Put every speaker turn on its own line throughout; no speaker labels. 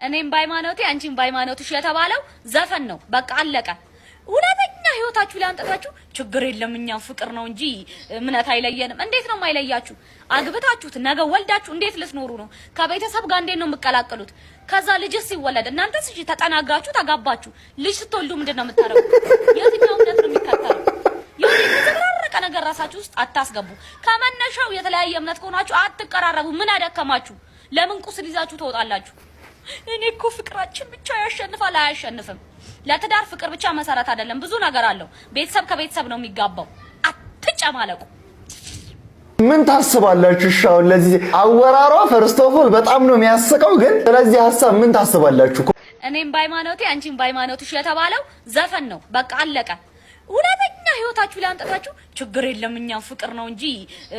እኔም ባይማኖቴ አንቺም ባይማኖትሽ የተባለው ዘፈን ነው። በቃ አለቀ። ሁለተኛ ህይወታችሁ ላይ አንጠታችሁ ችግር የለም እኛ ፍቅር ነው እንጂ እምነት አይለየንም። እንዴት ነው የማይለያችሁ? አግብታችሁት ነገ ወልዳችሁ እንዴት ልትኖሩ ነው? ከቤተሰብ ጋር እንዴት ነው የምትቀላቀሉት? ከዛ ልጅስ ሲወለድ እናንተስ እሺ ተጠናጋችሁ ተጋባችሁ፣ ልጅ ስትወልዱ ምንድነው የምታረጉት? የትኛው እምነት ነው የሚከተለው? የተዘራረቀ ነገር ራሳችሁ ውስጥ አታስገቡ። ከመነሻው የተለያየ እምነት ከሆናችሁ አትቀራረቡ። ምን አደከማችሁ? ለምን ቁስል ይዛችሁ ትወጣላችሁ? እኔ እኮ ፍቅራችን ብቻ ያሸንፋል። አያሸንፍም። ለትዳር ፍቅር ብቻ መሰረት አይደለም፣ ብዙ ነገር አለው። ቤተሰብ ከቤተሰብ ነው የሚጋባው። አትጨማለቁ።
ምን ታስባላችሁ? ሻው ለዚህ አወራሯ ፈርስት ኦፍ ኦል በጣም ነው የሚያስቀው። ግን ስለዚህ ሐሳብ ምን ታስባላችሁ?
እኔም ባይማኖቴ አንቺም ባይማኖትሽ የተባለው ዘፈን ነው። በቃ አለቀ። ሁለተኛ ህይወታችሁ ላይ አንጠታችሁ ችግር የለም እኛ ፍቅር ነው እንጂ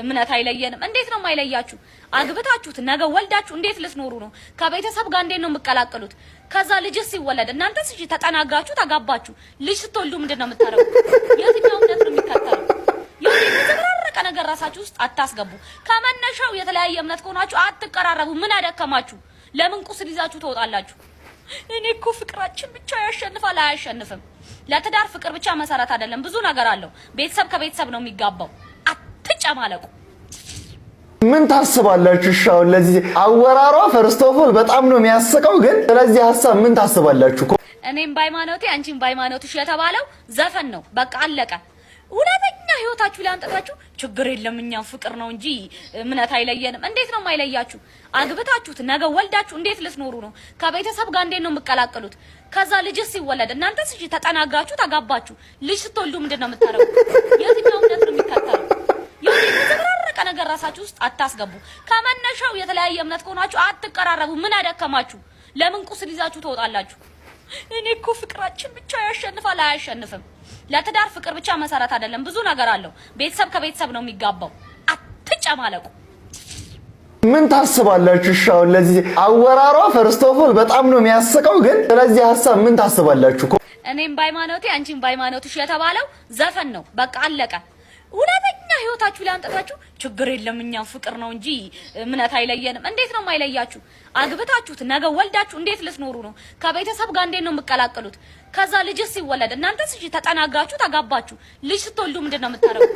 እምነት አይለየንም። እንዴት ነው የማይለያችሁ? አግብታችሁት ነገ ወልዳችሁ እንዴት ልትኖሩ ነው? ከቤተሰብ ጋር እንዴት ነው የምትቀላቀሉት? ከዛ ልጅስ ሲወለድ እናንተስ እሺ ተጠናጋችሁ ተጋባችሁ፣ ልጅ ስትወልዱ ምንድነው የምታረጉት? የትኛው እምነት ነው የሚከተለው? የተዘራረቀ ነገር ራሳችሁ ውስጥ አታስገቡ። ከመነሻው የተለያየ እምነት ከሆናችሁ አትቀራረቡ። ምን አደከማችሁ? ለምን ቁስል ይዛችሁ ትወጣላችሁ? እኔ እኮ ፍቅራችን ብቻ ያሸንፋል። አያሸንፍም። ለትዳር ፍቅር ብቻ መሰረት አይደለም፣ ብዙ ነገር አለው። ቤተሰብ ከቤተሰብ ነው የሚጋባው። አትጨማለቁ።
ምን ታስባላችሁ? ሻው ለዚህ አወራሯ ፈርስት ኦፍ ኦል በጣም ነው የሚያስቀው። ግን ስለዚህ ሐሳብ ምን ታስባላችሁ?
እኔም ባይማኖቴ አንቺም ባይማኖትሽ የተባለው ዘፈን ነው። በቃ አለቀ። ሁለተኛ ህይወታችሁ ላይ አንጠታችሁ ችግር የለም እኛ ፍቅር ነው እንጂ እምነት አይለየንም። እንዴት ነው የማይለያችሁ? አግብታችሁት ነገ ወልዳችሁ እንዴት ልትኖሩ ነው? ከቤተሰብ ጋር እንዴት ነው የምትቀላቀሉት? ከዛ ልጅስ ሲወለድ እናንተስ እሺ ተጠናጋችሁ ተጋባችሁ፣ ልጅ ስትወልዱ ምንድነው የምታረጉት? የትኛው እምነት ነው የሚከተለው? የተዘራረቀ ነገር ራሳችሁ ውስጥ አታስገቡ። ከመነሻው የተለያየ እምነት ከሆናችሁ አትቀራረቡ። ምን አደከማችሁ? ለምን ቁስል ይዛችሁ ትወጣላችሁ? እኔ እኮ ፍቅራችን ብቻ ያሸንፋል። አያሸንፍም። ለትዳር ፍቅር ብቻ መሰረት አይደለም፣ ብዙ ነገር አለው። ቤተሰብ ከቤተሰብ ነው የሚጋባው። አትጨማለቁ።
ምን ታስባላችሁ? ሻው ለዚህ አወራሯ ፈርስት ኦፍ ኦል በጣም ነው የሚያስቀው። ግን ስለዚህ ሐሳብ ምን ታስባላችሁ?
እኔም ባይማኖቴ አንቺም ባይማኖትሽ የተባለው ዘፈን ነው። በቃ አለቀ። ሁለተኛ ህይወታችሁ ላይ አንጠታችሁ ችግር የለም እኛ ፍቅር ነው እንጂ እምነት አይለየንም። እንዴት ነው የማይለያችሁ? አግብታችሁት ነገ ወልዳችሁ እንዴት ልትኖሩ ነው? ከቤተሰብ ጋር እንዴት ነው የምትቀላቀሉት? ከዛ ልጅስ ሲወለድ እናንተስ እሺ ተጠናጋችሁ ተጋባችሁ፣ ልጅ ስትወልዱ ምንድነው የምታረጉት?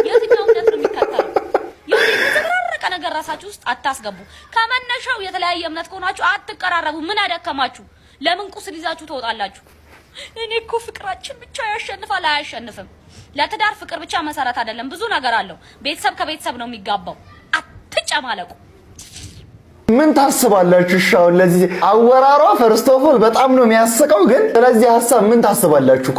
የትኛው እምነት ነው የሚከተለው? የተዘራረቀ ነገር ራሳችሁ ውስጥ አታስገቡ። ከመነሻው የተለያየ እምነት ከሆናችሁ አትቀራረቡ። ምን አደከማችሁ? ለምን ቁስል ይዛችሁ ትወጣላችሁ? እኔ እኮ ፍቅራችን ብቻ ያሸንፋል። አያሸንፍም። ለትዳር ፍቅር ብቻ መሰረት አይደለም፣ ብዙ ነገር አለው። ቤተሰብ ከቤተሰብ ነው የሚጋባው። አትጨማለቁ።
ምን ታስባላችሁ? ሻው ለዚህ አወራሯ ፈርስት ኦፍ ኦል በጣም ነው የሚያስቀው። ግን ስለዚህ ሐሳብ ምን ታስባላችሁ?